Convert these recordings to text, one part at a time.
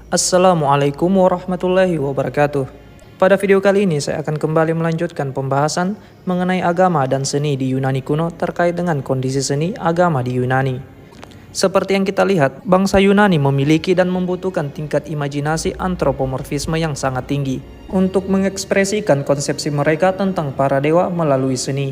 Assalamualaikum warahmatullahi wabarakatuh. Pada video kali ini saya akan kembali melanjutkan pembahasan mengenai agama dan seni di Yunani kuno terkait dengan kondisi seni agama di Yunani. Seperti yang kita lihat, bangsa Yunani memiliki dan membutuhkan tingkat imajinasi antropomorfisme yang sangat tinggi untuk mengekspresikan konsepsi mereka tentang para dewa melalui seni.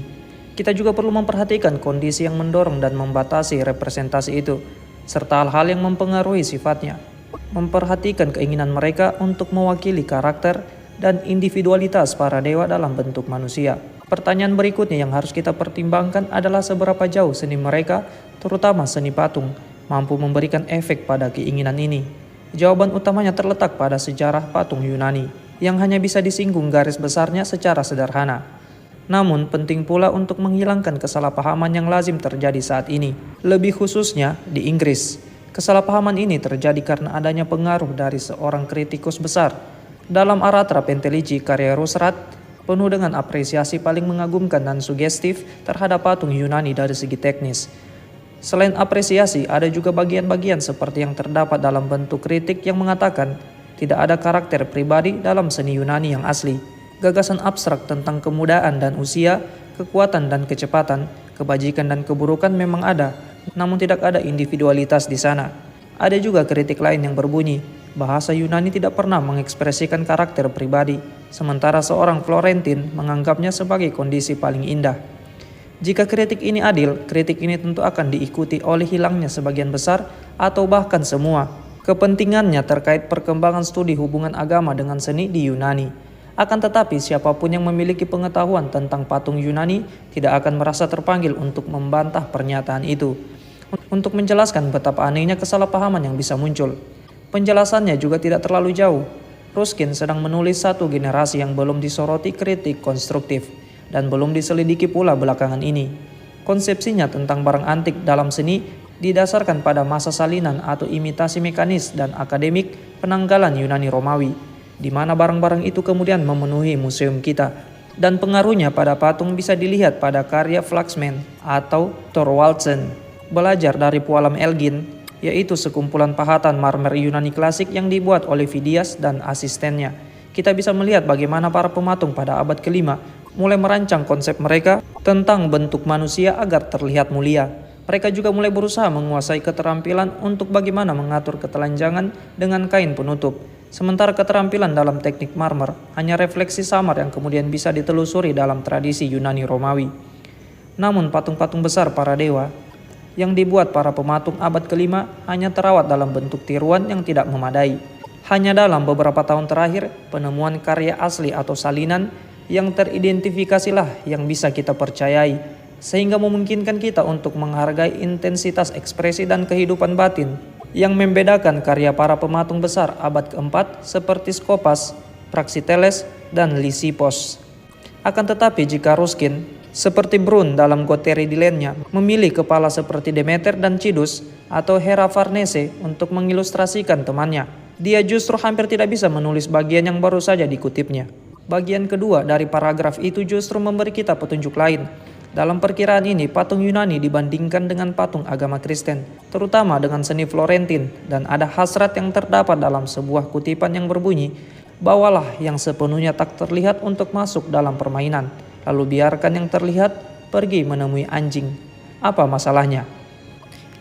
Kita juga perlu memperhatikan kondisi yang mendorong dan membatasi representasi itu, serta hal-hal yang mempengaruhi sifatnya. Memperhatikan keinginan mereka untuk mewakili karakter dan individualitas para dewa dalam bentuk manusia. Pertanyaan berikutnya yang harus kita pertimbangkan adalah seberapa jauh seni mereka, terutama seni patung, mampu memberikan efek pada keinginan ini. Jawaban utamanya terletak pada sejarah patung Yunani, yang hanya bisa disinggung garis besarnya secara sederhana. Namun penting pula untuk menghilangkan kesalahpahaman yang lazim terjadi saat ini, lebih khususnya di Inggris. Kesalahpahaman ini terjadi karena adanya pengaruh dari seorang kritikus besar. Dalam Aratra Penteligi karya Rusrat, penuh dengan apresiasi paling mengagumkan dan sugestif terhadap patung Yunani dari segi teknis. Selain apresiasi, ada juga bagian-bagian seperti yang terdapat dalam bentuk kritik yang mengatakan tidak ada karakter pribadi dalam seni Yunani yang asli. Gagasan abstrak tentang kemudaan dan usia, kekuatan dan kecepatan, kebajikan dan keburukan memang ada, namun tidak ada individualitas di sana. Ada juga kritik lain yang berbunyi, bahasa Yunani tidak pernah mengekspresikan karakter pribadi, sementara seorang Florentin menganggapnya sebagai kondisi paling indah. Jika kritik ini adil, kritik ini tentu akan diikuti oleh hilangnya sebagian besar atau bahkan semua kepentingannya terkait perkembangan studi hubungan agama dengan seni di Yunani. Akan tetapi siapapun yang memiliki pengetahuan tentang patung Yunani tidak akan merasa terpanggil untuk membantah pernyataan itu. Untuk menjelaskan betapa anehnya kesalahpahaman yang bisa muncul, penjelasannya juga tidak terlalu jauh. Ruskin sedang menulis satu generasi yang belum disoroti kritik konstruktif dan belum diselidiki pula belakangan ini. Konsepsinya tentang barang antik dalam seni didasarkan pada masa salinan atau imitasi mekanis dan akademik penanggalan Yunani Romawi, di mana barang-barang itu kemudian memenuhi museum kita. Dan pengaruhnya pada patung bisa dilihat pada karya Flaxman atau Thorwaldsen. Belajar dari Pualam Elgin, yaitu sekumpulan pahatan marmer Yunani klasik yang dibuat oleh Phidias dan asistennya. Kita bisa melihat bagaimana para pematung pada abad ke-5 mulai merancang konsep mereka tentang bentuk manusia agar terlihat mulia. Mereka juga mulai berusaha menguasai keterampilan untuk bagaimana mengatur ketelanjangan dengan kain penutup. Sementara keterampilan dalam teknik marmer hanya refleksi samar yang kemudian bisa ditelusuri dalam tradisi Yunani Romawi. Namun patung-patung besar para dewa yang dibuat para pematung abad ke-5 hanya terawat dalam bentuk tiruan yang tidak memadai. Hanya dalam beberapa tahun terakhir, penemuan karya asli atau salinan yang teridentifikasilah yang bisa kita percayai, sehingga memungkinkan kita untuk menghargai intensitas ekspresi dan kehidupan batin yang membedakan karya para pematung besar abad ke-4 seperti Skopas, Praxiteles, dan Lysipos. Akan tetapi jika Ruskin, seperti Brun dalam Goteridilennya, memilih kepala seperti Demeter dan Cidus atau Hera Farnese untuk mengilustrasikan temannya, dia justru hampir tidak bisa menulis bagian yang baru saja dikutipnya. Bagian kedua dari paragraf itu justru memberi kita petunjuk lain. Dalam perkiraan ini, patung Yunani dibandingkan dengan patung agama Kristen, terutama dengan seni Florentin, dan ada hasrat yang terdapat dalam sebuah kutipan yang berbunyi, "Bawalah yang sepenuhnya tak terlihat untuk masuk dalam permainan, lalu biarkan yang terlihat pergi menemui anjing." Apa masalahnya?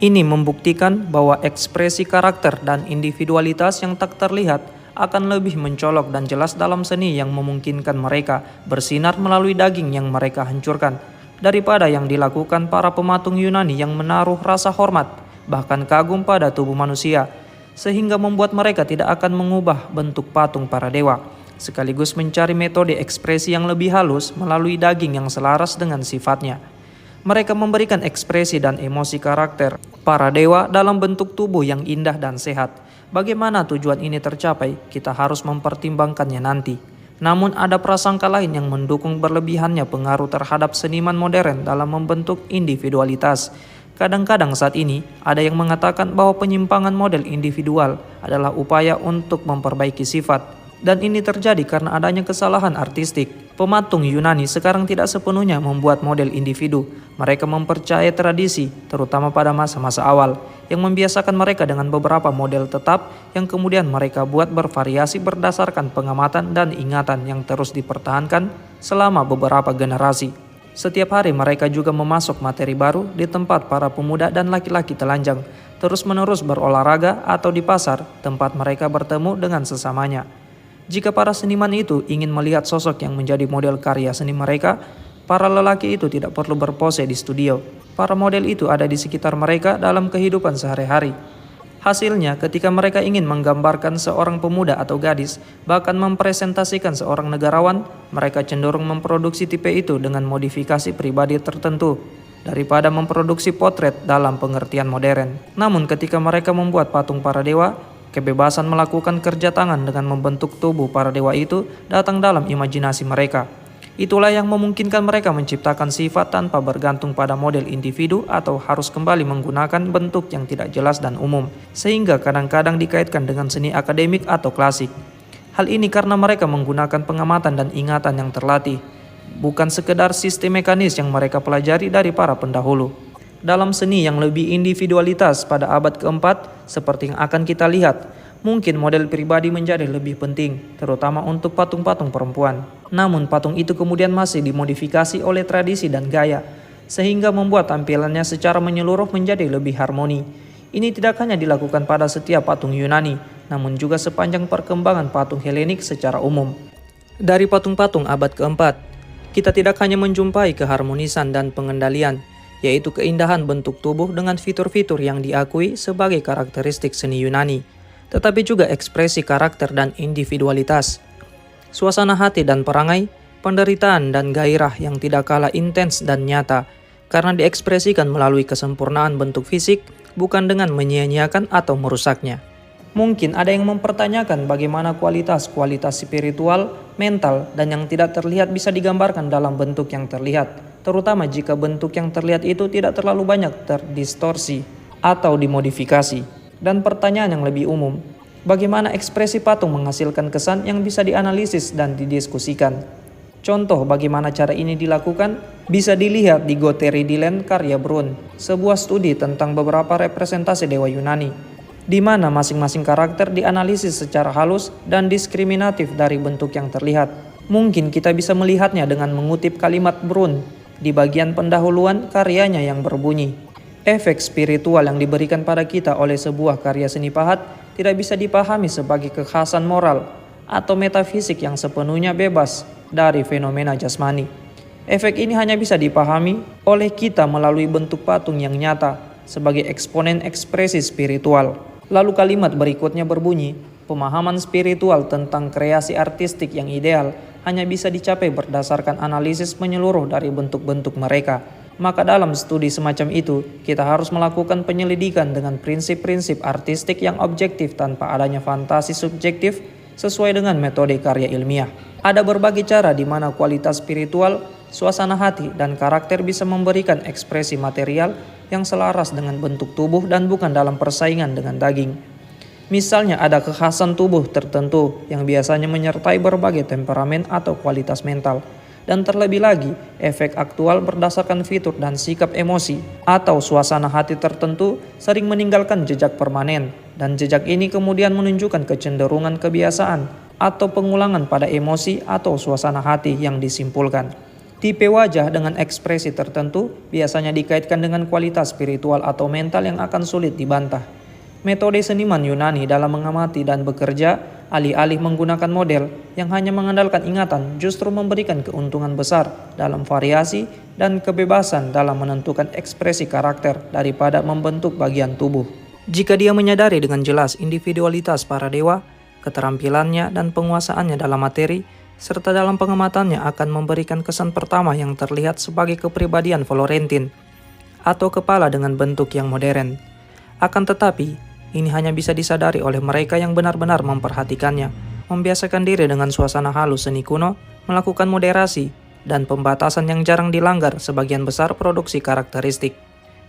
Ini membuktikan bahwa ekspresi karakter dan individualitas yang tak terlihat akan lebih mencolok dan jelas dalam seni yang memungkinkan mereka bersinar melalui daging yang mereka hancurkan, daripada yang dilakukan para pematung Yunani yang menaruh rasa hormat, bahkan kagum pada tubuh manusia, sehingga membuat mereka tidak akan mengubah bentuk patung para dewa, sekaligus mencari metode ekspresi yang lebih halus melalui daging yang selaras dengan sifatnya. Mereka memberikan ekspresi dan emosi karakter para dewa dalam bentuk tubuh yang indah dan sehat. Bagaimana tujuan ini tercapai, kita harus mempertimbangkannya nanti. Namun ada prasangka lain yang mendukung berlebihannya pengaruh terhadap seniman modern dalam membentuk individualitas. Kadang-kadang saat ini ada yang mengatakan bahwa penyimpangan model individual adalah upaya untuk memperbaiki sifat. Dan ini terjadi karena adanya kesalahan artistik. Pematung Yunani sekarang tidak sepenuhnya membuat model individu. Mereka mempercayai tradisi, terutama pada masa-masa awal, yang membiasakan mereka dengan beberapa model tetap yang kemudian mereka buat bervariasi berdasarkan pengamatan dan ingatan yang terus dipertahankan selama beberapa generasi. Setiap hari mereka juga memasok materi baru di tempat para pemuda dan laki-laki telanjang, terus-menerus berolahraga atau di pasar, tempat mereka bertemu dengan sesamanya. Jika para seniman itu ingin melihat sosok yang menjadi model karya seni mereka, para lelaki itu tidak perlu berpose di studio. Para model itu ada di sekitar mereka dalam kehidupan sehari-hari. Hasilnya, ketika mereka ingin menggambarkan seorang pemuda atau gadis, bahkan mempresentasikan seorang negarawan, mereka cenderung memproduksi tipe itu dengan modifikasi pribadi tertentu, daripada memproduksi potret dalam pengertian modern. Namun ketika mereka membuat patung para dewa, kebebasan melakukan kerja tangan dengan membentuk tubuh para dewa itu datang dalam imajinasi mereka. Itulah yang memungkinkan mereka menciptakan sifat tanpa bergantung pada model individu atau harus kembali menggunakan bentuk yang tidak jelas dan umum, sehingga kadang-kadang dikaitkan dengan seni akademik atau klasik. Hal ini karena mereka menggunakan pengamatan dan ingatan yang terlatih, bukan sekedar sistem mekanis yang mereka pelajari dari para pendahulu. Dalam seni yang lebih individualitas pada abad keempat, seperti yang akan kita lihat, mungkin model pribadi menjadi lebih penting, terutama untuk patung-patung perempuan. Namun patung itu kemudian masih dimodifikasi oleh tradisi dan gaya, sehingga membuat tampilannya secara menyeluruh menjadi lebih harmoni. Ini tidak hanya dilakukan pada setiap patung Yunani, namun juga sepanjang perkembangan patung Helenik secara umum. Dari patung-patung abad keempat, kita tidak hanya menjumpai keharmonisan dan pengendalian, yaitu keindahan bentuk tubuh dengan fitur-fitur yang diakui sebagai karakteristik seni Yunani, tetapi juga ekspresi karakter dan individualitas, suasana hati dan perangai, penderitaan dan gairah yang tidak kalah intens dan nyata, karena diekspresikan melalui kesempurnaan bentuk fisik, bukan dengan menyia-nyiakan atau merusaknya. Mungkin ada yang mempertanyakan bagaimana kualitas spiritual, mental, dan yang tidak terlihat bisa digambarkan dalam bentuk yang terlihat, terutama jika bentuk yang terlihat itu tidak terlalu banyak terdistorsi atau dimodifikasi. Dan pertanyaan yang lebih umum, bagaimana ekspresi patung menghasilkan kesan yang bisa dianalisis dan didiskusikan? Contoh bagaimana cara ini dilakukan bisa dilihat di Gotheridilen karya Brun, sebuah studi tentang beberapa representasi dewa Yunani, di mana masing-masing karakter dianalisis secara halus dan diskriminatif dari bentuk yang terlihat. Mungkin kita bisa melihatnya dengan mengutip kalimat Brun di bagian pendahuluan karyanya yang berbunyi, efek spiritual yang diberikan pada kita oleh sebuah karya seni pahat tidak bisa dipahami sebagai kekhasan moral atau metafisik yang sepenuhnya bebas dari fenomena jasmani. Efek ini hanya bisa dipahami oleh kita melalui bentuk patung yang nyata sebagai eksponen ekspresi spiritual. Lalu kalimat berikutnya berbunyi, pemahaman spiritual tentang kreasi artistik yang ideal hanya bisa dicapai berdasarkan analisis menyeluruh dari bentuk-bentuk mereka. Maka dalam studi semacam itu, kita harus melakukan penyelidikan dengan prinsip-prinsip artistik yang objektif tanpa adanya fantasi subjektif sesuai dengan metode karya ilmiah. Ada berbagai cara di mana kualitas spiritual, suasana hati, dan karakter bisa memberikan ekspresi material yang selaras dengan bentuk tubuh dan bukan dalam persaingan dengan daging. Misalnya ada kekhasan tubuh tertentu yang biasanya menyertai berbagai temperamen atau kualitas mental. Dan terlebih lagi, efek aktual berdasarkan fitur dan sikap emosi atau suasana hati tertentu sering meninggalkan jejak permanen, dan jejak ini kemudian menunjukkan kecenderungan kebiasaan atau pengulangan pada emosi atau suasana hati yang disimpulkan. Tipe wajah dengan ekspresi tertentu biasanya dikaitkan dengan kualitas spiritual atau mental yang akan sulit dibantah. Metode seniman Yunani dalam mengamati dan bekerja, alih-alih menggunakan model yang hanya mengandalkan ingatan, justru memberikan keuntungan besar dalam variasi dan kebebasan dalam menentukan ekspresi karakter daripada membentuk bagian tubuh. Jika dia menyadari dengan jelas individualitas para dewa, keterampilannya dan penguasaannya dalam materi, serta dalam pengamatannya akan memberikan kesan pertama yang terlihat sebagai kepribadian Florentin atau kepala dengan bentuk yang modern. Akan tetapi, ini hanya bisa disadari oleh mereka yang benar-benar memperhatikannya, membiasakan diri dengan suasana halus seni kuno, melakukan moderasi, dan pembatasan yang jarang dilanggar sebagian besar produksi karakteristik.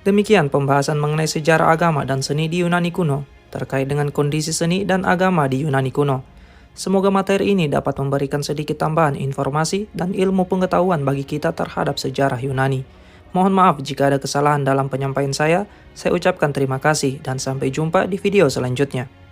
Demikian pembahasan mengenai sejarah agama dan seni di Yunani kuno, terkait dengan kondisi seni dan agama di Yunani kuno. Semoga materi ini dapat memberikan sedikit tambahan informasi dan ilmu pengetahuan bagi kita terhadap sejarah Yunani. Mohon maaf jika ada kesalahan dalam penyampaian saya ucapkan terima kasih dan sampai jumpa di video selanjutnya.